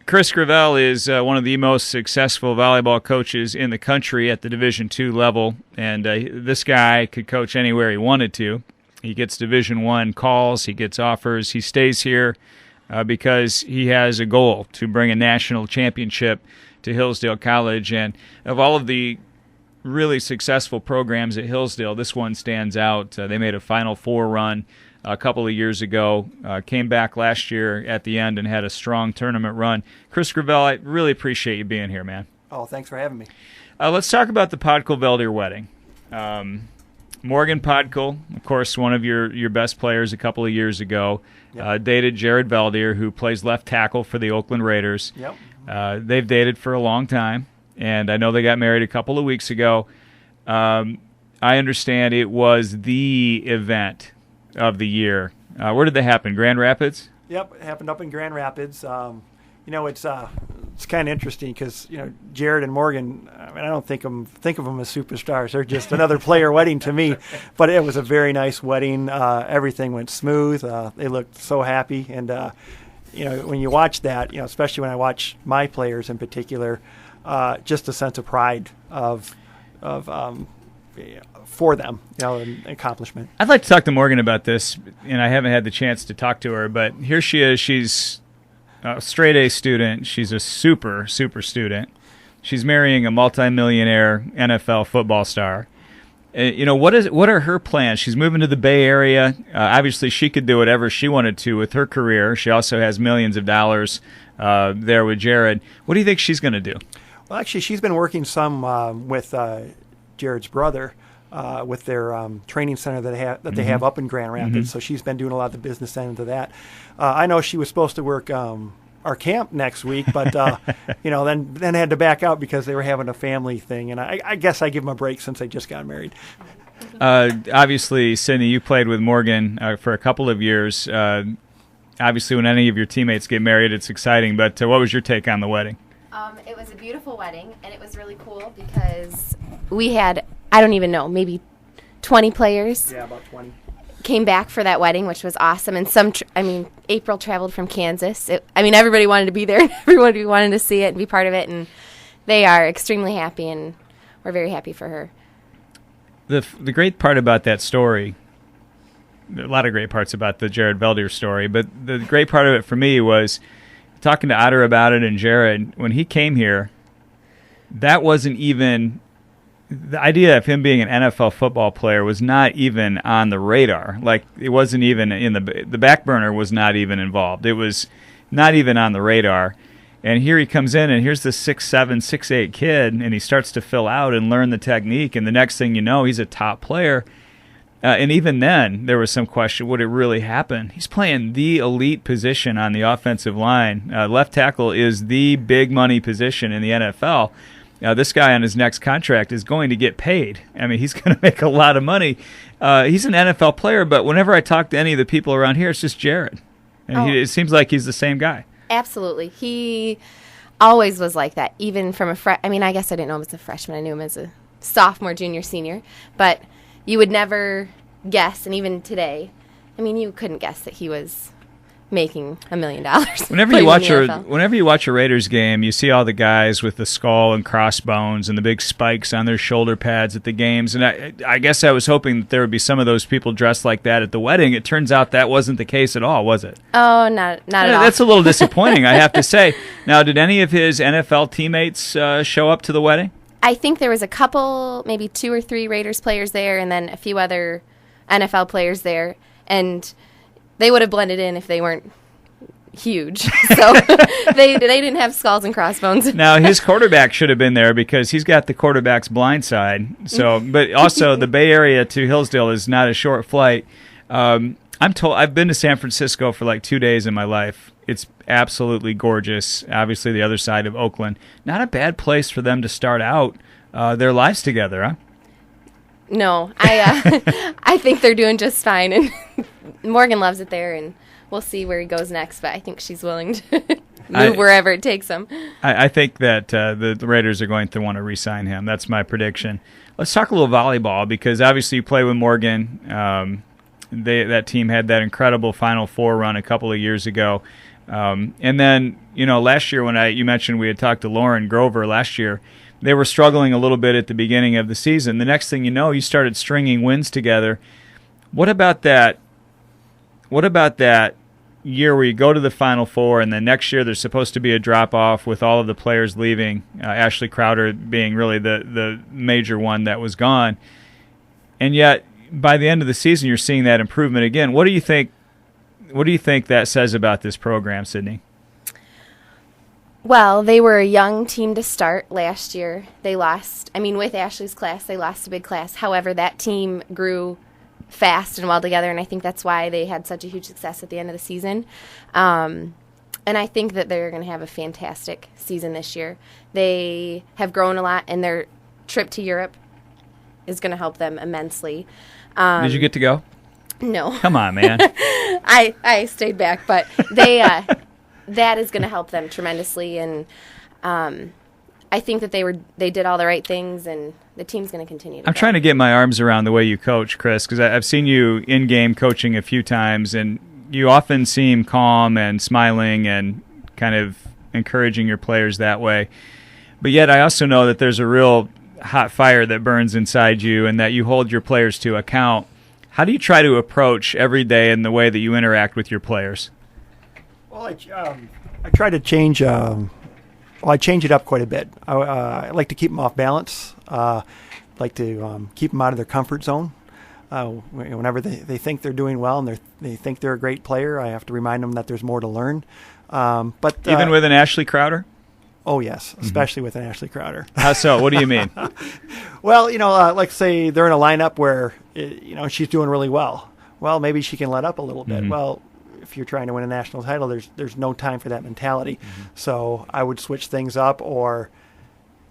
Chris Gravel is one of the most successful volleyball coaches in the country at the Division II level, and this guy could coach anywhere he wanted to. He gets Division I calls, he gets offers, he stays here because he has a goal to bring a national championship to Hillsdale College. And of all of the really successful programs at Hillsdale, this one stands out. They made a Final Four run a couple of years ago, came back last year at the end and had a strong tournament run. Chris Gravel, I really appreciate you being here, man. Oh, thanks for having me. Let's talk about the Podkel-Veldier wedding. Morgan Podkel, of course, one of your best players a couple of years ago, dated Jared Veldier, who plays left tackle for the Oakland Raiders. Yep. They've dated for a long time, and I know they got married a couple of weeks ago. I understand it was the event of the year. Where did that happen? Grand Rapids? Yep, it happened up in Grand Rapids. It's kind of interesting because Jared and Morgan. I mean, I don't think of them as superstars. They're just another player wedding to me. But it was a very nice wedding. Everything went smooth. They looked so happy, and when you watch that, especially when I watch my players in particular, just a sense of pride for them, an accomplishment. I'd like to talk to Morgan about this, and I haven't had the chance to talk to her, but here she is. She's a straight A student. She's a super, super student. She's marrying a multimillionaire NFL football star. What are her plans? She's moving to the Bay Area. Obviously, she could do whatever she wanted to with her career. She also has millions of dollars there with Jared. What do you think she's going to do? Well, actually, she's been working some with Jared's brother with their training center that they have up in Grand Rapids. Mm-hmm. So she's been doing a lot of the business end of that. I know she was supposed to work our camp next week, but then had to back out because they were having a family thing. And I guess I give them a break since they just got married. Obviously, Sydney, you played with Morgan for a couple of years. Obviously, when any of your teammates get married, it's exciting. But what was your take on the wedding? It was a beautiful wedding, and it was really cool because we had, I don't even know, maybe 20 players. Yeah, about 20. Came back for that wedding, which was awesome. And April traveled from Kansas. Everybody wanted to be there. Everybody wanted to see it and be part of it. And they are extremely happy, and we're very happy for her. The great part about that story, there are a lot of great parts about the Jared Veldier story, but the great part of it for me was talking to Otter about it and Jared. When he came here, that wasn't even... The idea of him being an NFL football player was not even on the radar. Like, it wasn't even in the back burner was not even involved. It was not even on the radar. And here he comes in, and here's this 6'7", 6'8" kid, and he starts to fill out and learn the technique. And the next thing you know, he's a top player. And even then, there was some question, would it really happen? He's playing the elite position on the offensive line. Left tackle is the big money position in the NFL. This guy on his next contract is going to get paid. He's going to make a lot of money. He's an NFL player, but whenever I talk to any of the people around here, it's just Jared. And it seems like he's the same guy. Absolutely. He always was like that, even from I guess I didn't know him as a freshman. I knew him as a sophomore, junior, senior. But you would never guess, and even today, you couldn't guess that he was making $1 million. Whenever you watch a Raiders game, you see all the guys with the skull and crossbones and the big spikes on their shoulder pads at the games, and I guess I was hoping that there would be some of those people dressed like that at the wedding. It turns out that wasn't the case at all, was it? Oh, not at all. That's a little disappointing, I have to say. Now, did any of his NFL teammates show up to the wedding? I think there was a couple, maybe 2 or 3 Raiders players there, and then a few other NFL players there, and they would have blended in if they weren't huge. So they didn't have skulls and crossbones. Now, his quarterback should have been there because he's got the quarterback's blind side. So, but also the Bay Area to Hillsdale is not a short flight. I'm told I've been to San Francisco for like 2 days in my life. It's absolutely gorgeous. Obviously, the other side of Oakland. Not a bad place for them to start out their lives together, huh? No, I think they're doing just fine, and Morgan loves it there, and we'll see where he goes next, but I think she's willing to move wherever it takes him. I think that the Raiders are going to want to re-sign him. That's my prediction. Let's talk a little volleyball, because obviously you play with Morgan. That team had that incredible Final Four run a couple of years ago. And then, last year when you mentioned we had talked to Lauren Grover last year, they were struggling a little bit at the beginning of the season. The next thing you know, you started stringing wins together. What about that year where you go to the Final Four and then next year there's supposed to be a drop-off with all of the players leaving, Ashley Crowder being really the major one that was gone, and yet by the end of the season you're seeing that improvement again. What do you think that says about this program, Sydney? Well, they were a young team to start last year. They lost, with Ashley's class, they lost a big class. However, that team grew fast and well together, and I think that's why they had such a huge success at the end of the season. And I think that they're going to have a fantastic season this year. They have grown a lot, and their trip to Europe is going to help them immensely. Did you get to go? No. Come on, man. I stayed back, but they that is going to help them tremendously, and I think that they did all the right things, and the team's going to continue. I'm trying to get my arms around the way you coach, Chris, because I've seen you in-game coaching a few times, and you often seem calm and smiling and kind of encouraging your players that way. But yet I also know that there's a real hot fire that burns inside you and that you hold your players to account. How do you try to approach every day in the way that you interact with your players? Well, I try to change. I change it up quite a bit. I like to keep them off balance. Like to keep them out of their comfort zone. Whenever they think they're doing well and they think they're a great player, I have to remind them that there's more to learn. But even with an Ashley Crowder? Oh, yes, especially with an Ashley Crowder. How so? What do you mean? Well, like say they're in a lineup where she's doing really well. Well, maybe she can let up a little bit. Mm-hmm. Well, if you're trying to win a national title, there's no time for that mentality. Mm-hmm. So I would switch things up or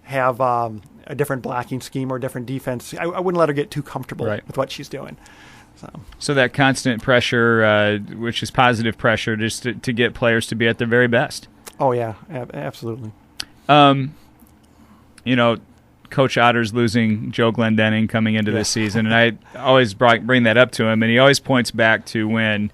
have a different blocking scheme or different defense. I wouldn't let her get too comfortable with what she's doing. So that constant pressure, which is positive pressure, just to get players to be at their very best. Oh, yeah, absolutely. Coach Otter's losing Joe Glendenning coming into this season, and I always bring that up to him, and he always points back to when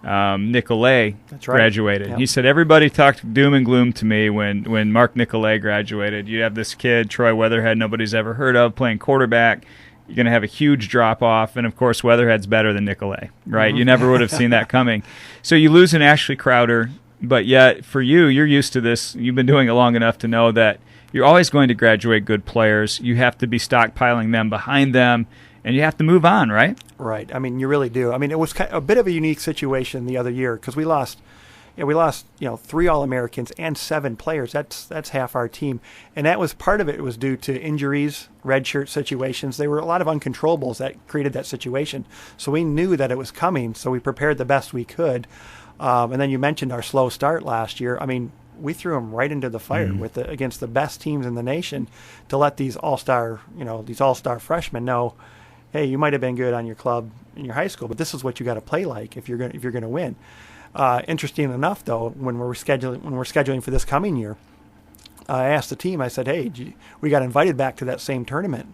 Nicolay graduated. Yep. He said, everybody talked doom and gloom to me when Mark Nicolay graduated. You have this kid, Troy Weatherhead, nobody's ever heard of, playing quarterback. You're going to have a huge drop-off, and, of course, Weatherhead's better than Nicolay, right? Mm-hmm. You never would have seen that coming. So you lose an Ashley Crowder, but yet for you're used to this. You've been doing it long enough to know that you're always going to graduate good players. You have to be stockpiling them behind them, and you have to move on, right? Right. You really do. It was a bit of a unique situation the other year because we lost 3 All-Americans and 7 players. That's half our team, and that was part of it was due to injuries, redshirt situations. There were a lot of uncontrollables that created that situation. So we knew that it was coming, so we prepared the best we could. And then you mentioned our slow start last year. We threw them right into the fire against the best teams in the nation to let these all-star freshmen know, hey, you might have been good on your club in your high school, but this is what you got to play like if you're going to win. Interesting enough, though, when we're scheduling for this coming year, I asked the team. I said, hey, we got invited back to that same tournament.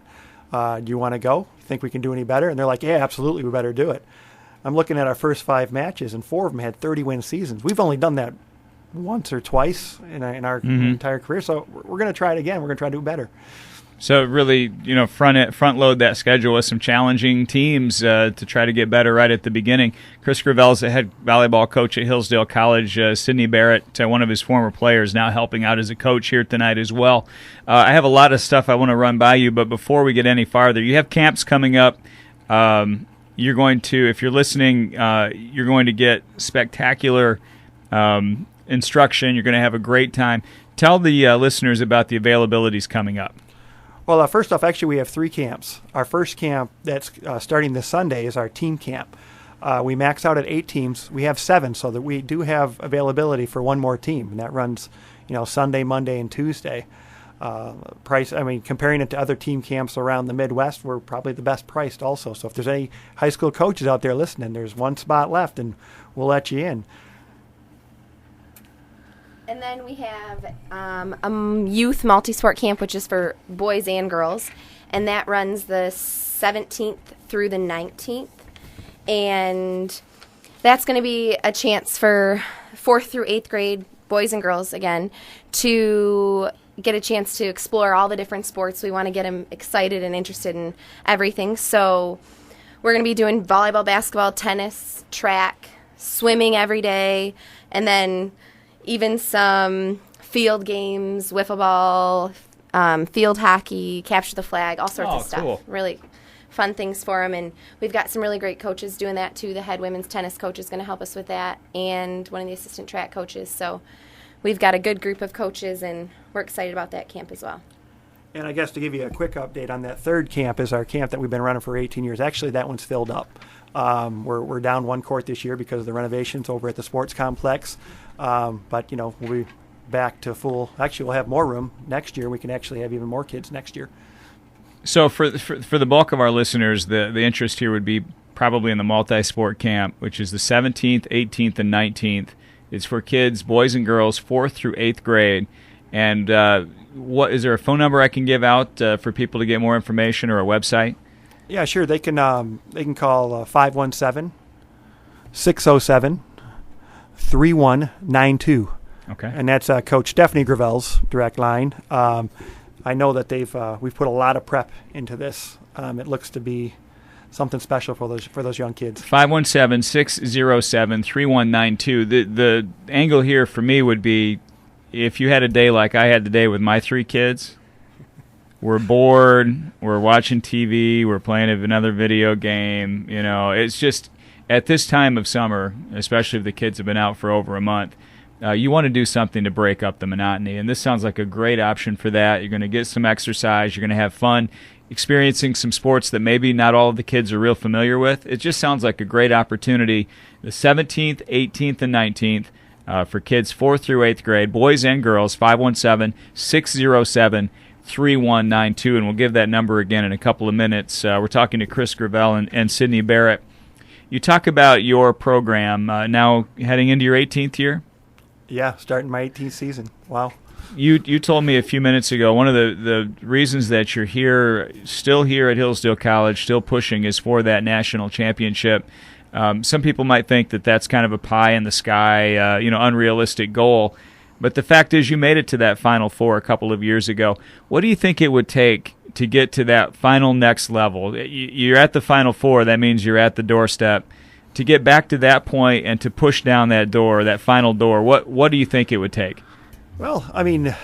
Do you want to go? Think we can do any better? And they're like, yeah, absolutely, we better do it. I'm looking at our first 5 matches, and 4 of them had 30-win seasons. We've only done that once or twice in our entire career, so we're going to try it again. We're going to try to do better. So really, front load that schedule with some challenging teams to try to get better right at the beginning. Chris Gravel's the head volleyball coach at Hillsdale College. Sydney Barrett, one of his former players, now helping out as a coach here tonight as well. I have a lot of stuff I want to run by you, but before we get any farther, you have camps coming up. You're going to, if you're listening, you're going to get spectacular instruction. You're going to have a great time. Tell the listeners about the availabilities coming up. Well, first off, actually, we have 3 camps. Our first camp that's starting this Sunday is our team camp. We max out at 8 teams. We have 7, so that we do have availability for one more team, and that runs, Sunday, Monday, and Tuesday. Comparing it to other team camps around the Midwest, we're probably the best priced also. So if there's any high school coaches out there listening, there's 1 spot left, and we'll let you in. And then we have a youth multi-sport camp, which is for boys and girls, and that runs the 17th through the 19th. And that's going to be a chance for 4th through 8th grade, boys and girls again, to get a chance to explore all the different sports. We want to get them excited and interested in everything. So we're going to be doing volleyball, basketball, tennis, track, swimming every day, and then even some field games, wiffle ball, field hockey, capture the flag, all sorts of stuff. Cool. Really fun things for them. And we've got some really great coaches doing that too. The head women's tennis coach is going to help us with that, and one of the assistant track coaches. So we've got a good group of coaches, and we're excited about that camp as well. And I guess to give you a quick update on that third camp is our camp that we've been running for 18 years. Actually, that one's filled up. We're down one court this year because of the renovations over at the sports complex. But, we'll be back to full. Actually, we'll have more room next year. We can actually have even more kids next year. So for the bulk of our listeners, the interest here would be probably in the multi-sport camp, which is the 17th, 18th, and 19th. It's for kids, boys and girls, 4th through 8th grade. And what is there a phone number I can give out for people to get more information, or a website? Yeah, sure. They can call 517-607-3192. Okay. And that's Coach Stephanie Gravel's direct line. I know that we've put a lot of prep into this. It looks to be something special for those young kids. 517-607-3192. The angle here for me would be, if you had a day like I had today with my 3 kids, we're bored, we're watching TV, we're playing another video game. It's just at this time of summer, especially if the kids have been out for over a month, you want to do something to break up the monotony. And this sounds like a great option for that. You're going to get some exercise. You're going to have fun experiencing some sports that maybe not all of the kids are real familiar with. It just sounds like a great opportunity. The 17th, 18th, and 19th for kids 4th through 8th grade, boys and girls, 517-607-3192. And we'll give that number again in a couple of minutes. We're talking to Chris Gravel and Sydney Barrett. You talk about your program now heading into your 18th year? Yeah, starting my 18th season. Wow. You told me a few minutes ago one of the reasons that you're still here at Hillsdale College, still pushing, is for that national championship. Some people might think that that's kind of a pie in the sky, unrealistic goal. But the fact is, you made it to that Final Four a couple of years ago. What do you think it would take to get to that final next level? You're at the Final Four. That means you're at the doorstep. To get back to that point and to push down that door, that final door, what do you think it would take? Well, I mean,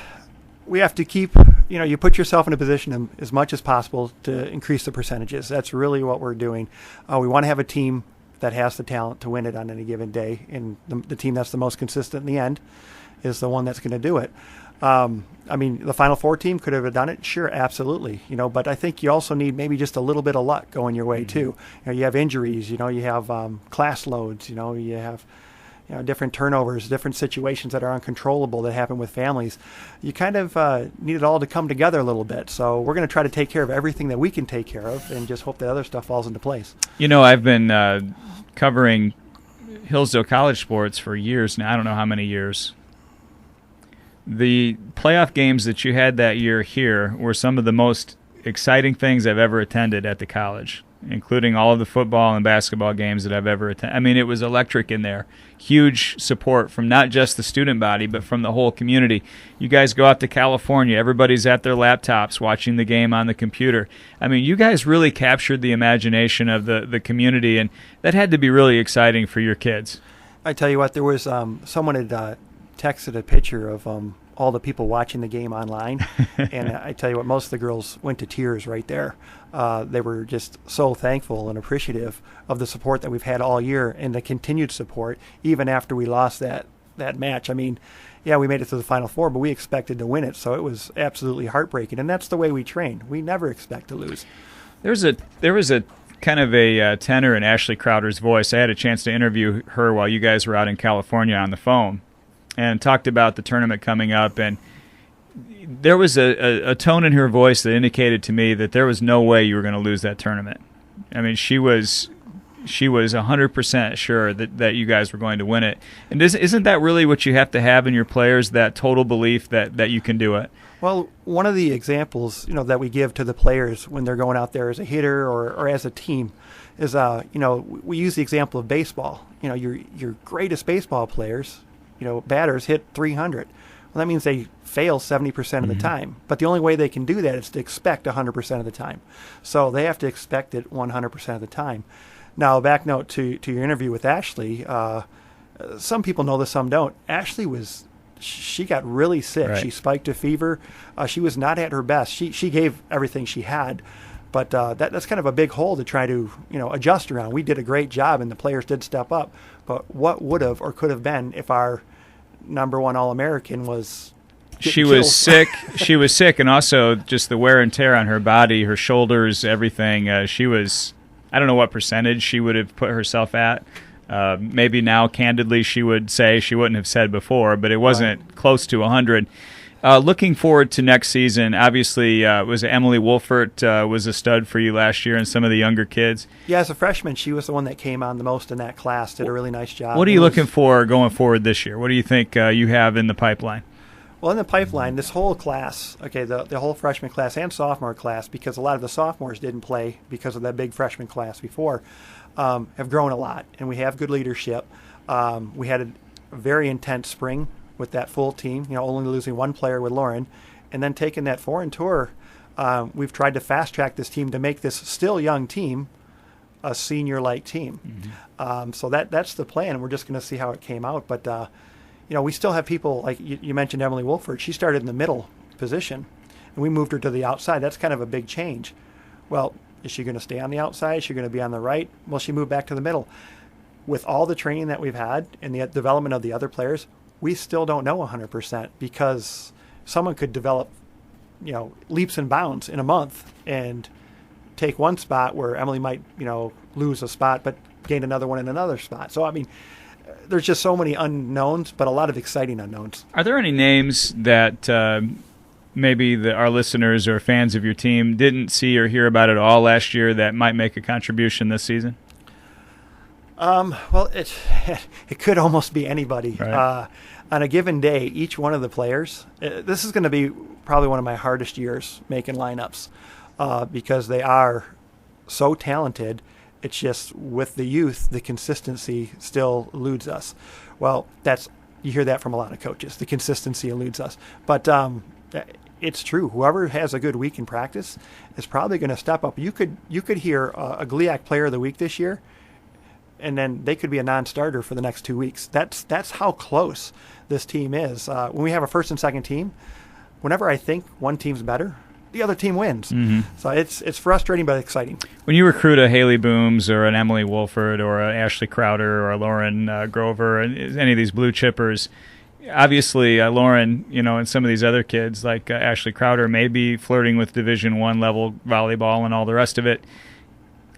we have to keep, you put yourself in a position as much as possible to increase the percentages. That's really what we're doing. We want to have a team that has the talent to win it on any given day, and the team that's the most consistent in the end is the one that's going to do it. The Final Four team could have done it, sure, absolutely. But I think you also need maybe just a little bit of luck going your way too. You have injuries. You have class loads. You have different turnovers, different situations that are uncontrollable that happen with families. You kind of need it all to come together a little bit. So we're going to try to take care of everything that we can take care of, and just hope that other stuff falls into place. I've been covering Hillsdale College sports for years now. I don't know how many years. The playoff games that you had that year here were some of the most exciting things I've ever attended at the college, including all of the football and basketball games that I've ever attended. I mean, it was electric in there. Huge support from not just the student body, but from the whole community. You guys go out to California. Everybody's at their laptops watching the game on the computer. I mean, you guys really captured the imagination of the community, and that had to be really exciting for your kids. I tell you what, there was someone had texted a picture of all the people watching the game online, and I tell you what, most of the girls went to tears right there. They were just so thankful and appreciative of the support that we've had all year, and the continued support even after we lost that match. I mean, yeah, we made it to the Final Four, but we expected to win it, so it was absolutely heartbreaking, and that's the way we train. We never expect to lose. There was a kind of a tenor in Ashley Crowder's voice. I had a chance to interview her while you guys were out in California on the phone, and talked about the tournament coming up, and there was a tone in her voice that indicated to me that there was no way you were going to lose that tournament. I mean, she was 100% sure that you guys were going to win it. And isn't that really what you have to have in your players, that total belief that you can do it? Well, one of the examples that we give to the players when they're going out there as a hitter or as a team is we use the example of baseball. Your greatest baseball players batters hit 300. Well, that means they fail 70% of the time. But the only way they can do that is to expect 100% of the time. So they have to expect it 100% of the time. Now, back note to your interview with Ashley. Some people know this, some don't. Ashley she got really sick. Right. She spiked a fever. She was not at her best. She gave everything she had. But that's kind of a big hole to try to adjust around. We did a great job, and the players did step up. But what would have or could have been if our number one All-American was She was sick. She was sick, and also just the wear and tear on her body, her shoulders, everything. She was, I don't know what percentage she would have put herself at. Maybe now, candidly, she would say, she wouldn't have said before, but it wasn't close to 100. Looking forward to next season, obviously, was Emily Wolfert was a stud for you last year and some of the younger kids. Yeah, as a freshman, she was the one that came on the most in that class, did a really nice job. What are you looking for going forward this year? What do you think you have in the pipeline? Well, in the pipeline, this whole class, the whole freshman class and sophomore class, because a lot of the sophomores didn't play because of that big freshman class before, have grown a lot, and we have good leadership. We had a very intense spring with that full team, only losing one player with Lauren, and then taking that foreign tour. We've tried to fast-track this team to make this still young team a senior-like team. Mm-hmm. So that's the plan. We're just going to see how it came out. But, we still have people, like you mentioned Emily Wolfert. She started in the middle position, and we moved her to the outside. That's kind of a big change. Well, is she going to stay on the outside? Is she going to be on the right? Well, she moved back to the middle. With all the training that we've had and the development of the other players, we still don't know 100% because someone could develop, leaps and bounds in a month and take one spot where Emily might, lose a spot but gain another one in another spot. So, there's just so many unknowns, but a lot of exciting unknowns. Are there any names that maybe our listeners or fans of your team didn't see or hear about at all last year that might make a contribution this season? Well, it could almost be anybody. Right. On a given day, each one of the players, this is going to be probably one of my hardest years making lineups because they are so talented. It's just with the youth, the consistency still eludes us. Well, you hear that from a lot of coaches. The consistency eludes us. But it's true. Whoever has a good week in practice is probably going to step up. You could hear a GLIAC Player of the Week this year, and then they could be a non-starter for the next 2 weeks. That's how close this team is. When we have a first and second team, whenever I think one team's better, the other team wins. Mm-hmm. So it's frustrating but exciting. When you recruit a Haley Booms or an Emily Wolfert or an Ashley Crowder or a Lauren Grover and any of these blue chippers, obviously Lauren, and some of these other kids like Ashley Crowder may be flirting with Division I level volleyball and all the rest of it.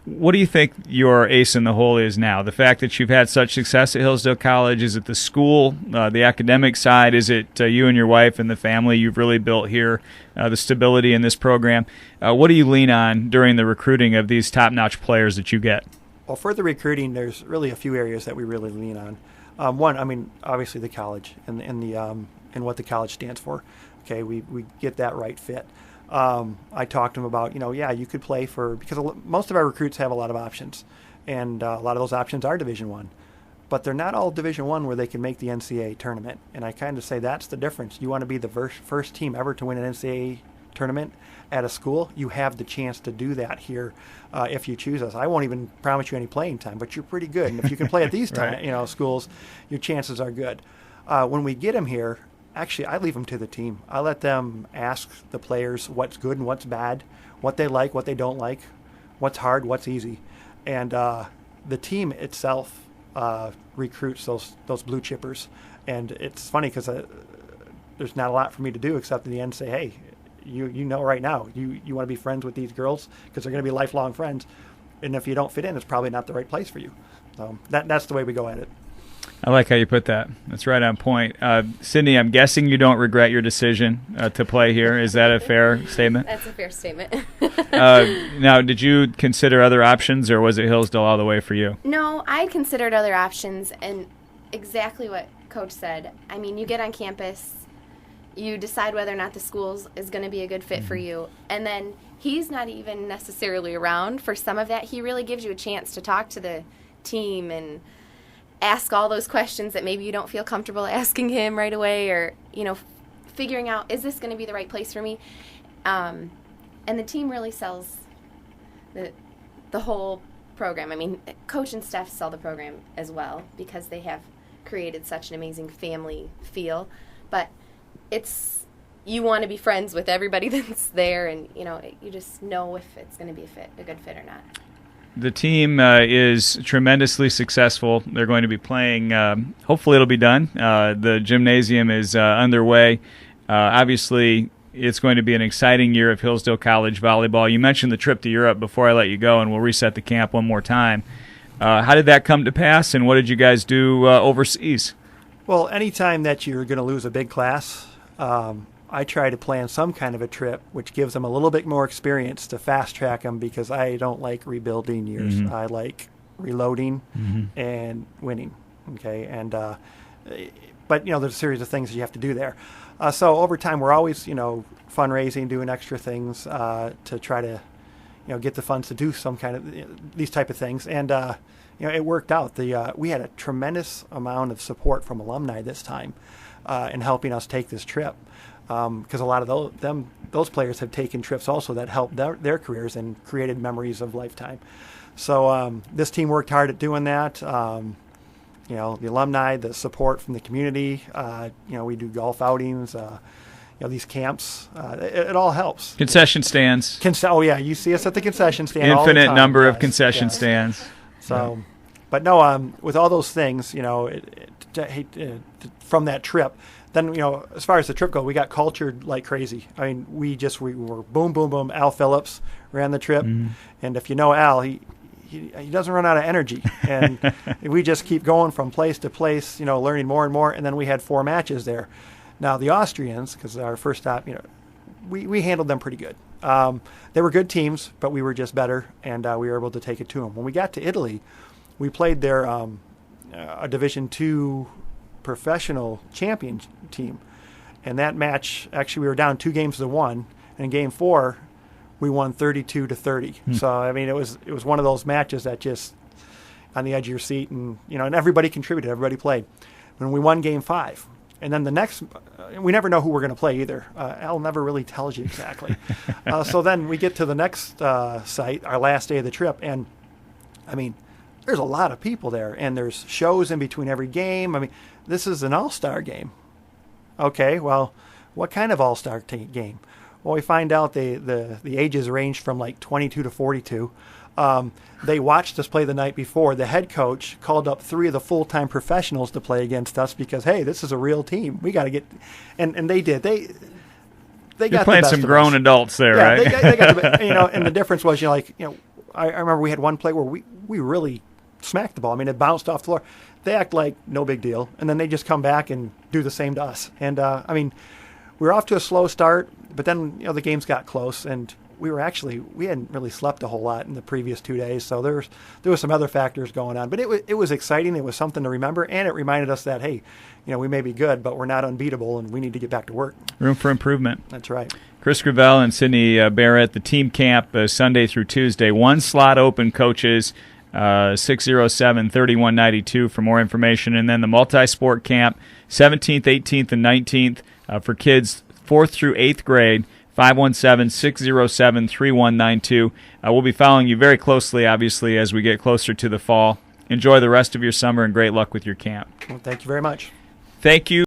What do you think your ace in the hole is now? The fact that you've had such success at Hillsdale College, is it the school, the academic side? Is it you and your wife and the family you've really built here, the stability in this program? What do you lean on during the recruiting of these top-notch players that you get? Well, for the recruiting, there's really a few areas that we really lean on. One, obviously the college and what the college stands for. Okay, we get that right fit. I talked to him about, you could play because most of our recruits have a lot of options, and a lot of those options are Division I, but they're not all Division I where they can make the NCAA tournament. And I kind of say that's the difference. You want to be the first team ever to win an NCAA tournament at a school, you have the chance to do that here if you choose us. I won't even promise you any playing time, but you're pretty good. And if you can play at these right. Schools, your chances are good. When we get them here, actually, I leave them to the team. I let them ask the players what's good and what's bad, what they like, what they don't like, what's hard, what's easy. And the team itself recruits those blue chippers. And it's funny because there's not a lot for me to do except in the end say, hey, you know right now, you want to be friends with these girls because they're going to be lifelong friends. And if you don't fit in, it's probably not the right place for you. So that's the way we go at it. I like how you put that. That's right on point. Sydney, I'm guessing you don't regret your decision to play here. Is that a fair statement? That's a fair statement. Now, did you consider other options, or was it Hillsdale all the way for you? No, I considered other options, and exactly what Coach said. You get on campus, you decide whether or not the school is going to be a good fit for you, and then he's not even necessarily around for some of that. He really gives you a chance to talk to the team and ask all those questions that maybe you don't feel comfortable asking him right away, or, figuring out, is this going to be the right place for me? And the team really sells the whole program. I mean, coach and staff sell the program as well because they have created such an amazing family feel. But you want to be friends with everybody that's there, and you just know if it's going to be a good fit or not. The team is tremendously successful. They're going to be playing. Hopefully, it'll be done. The gymnasium is underway. Obviously, it's going to be an exciting year of Hillsdale College volleyball. You mentioned the trip to Europe before I let you go, and we'll reset the camp one more time. How did that come to pass, and what did you guys do overseas? Well, anytime that you're going to lose a big class, I try to plan some kind of a trip which gives them a little bit more experience to fast track them, because I don't like rebuilding years. Mm-hmm. I like reloading and winning. Okay, and but there's a series of things that you have to do there. So over time, we're always fundraising, doing extra things to try to get the funds to do some kind of these type of things, and it worked out. We had a tremendous amount of support from alumni this time in helping us take this trip, because a lot of those players have taken trips also that helped their careers and created memories of lifetime. So this team worked hard at doing that. The alumni, the support from the community. We do golf outings. These camps. It all helps. Concession stands. You see us at the concession stand. All the Infinite time. number of concession stands. So, but no, with all those things, from that trip, then as far as the trip goes, we got cultured like crazy. I mean, we were boom, boom, boom. Al Phillips ran the trip, and if you know Al, he doesn't run out of energy, and we just keep going from place to place, learning more and more. And then we had 4 matches there. Now the Austrians, because our first stop, we handled them pretty good. They were good teams, but we were just better, and we were able to take it to them. When we got to Italy, we played their a Division II professional champion team, and that match, actually, we were down 2-1, and in Game 4, we won 32-30. So I mean, it was one of those matches that just on the edge of your seat, and and everybody contributed, everybody played. When we won Game 5. And then the next, we never know who we're going to play either. Al never really tells you exactly. So then we get to the next site, our last day of the trip, and I mean, there's a lot of people there, and there's shows in between every game. I mean, this is an all-star game. Okay, well, what kind of all-star game? Well, we find out the ages range from like 22 to 42. They watched us play the night before. The head coach called up 3 of the full-time professionals to play against us because, hey, this is a real team. We got to get, and they did. They got playing the best some of grown us. Adults there, yeah, right? They got the, and the difference was, I remember we had one play where we really smacked the ball. I mean, it bounced off the floor. They act like no big deal, and then they just come back and do the same to us. And I mean, we were off to a slow start, but then the games got close, and we hadn't really slept a whole lot in the previous 2 days, so there was some other factors going on. But it was exciting. It was something to remember, and it reminded us that, hey, we may be good, but we're not unbeatable, and we need to get back to work. Room for improvement. That's right. Chris Gravel and Sydney Barrett, the team camp Sunday through Tuesday. 1 slot open, coaches, 607-3192 for more information. And then the multi-sport camp, 17th, 18th, and 19th for kids 4th through 8th grade. 517-607-3192. We'll be following you very closely, obviously, as we get closer to the fall. Enjoy the rest of your summer, and great luck with your camp. Well, thank you very much. Thank you.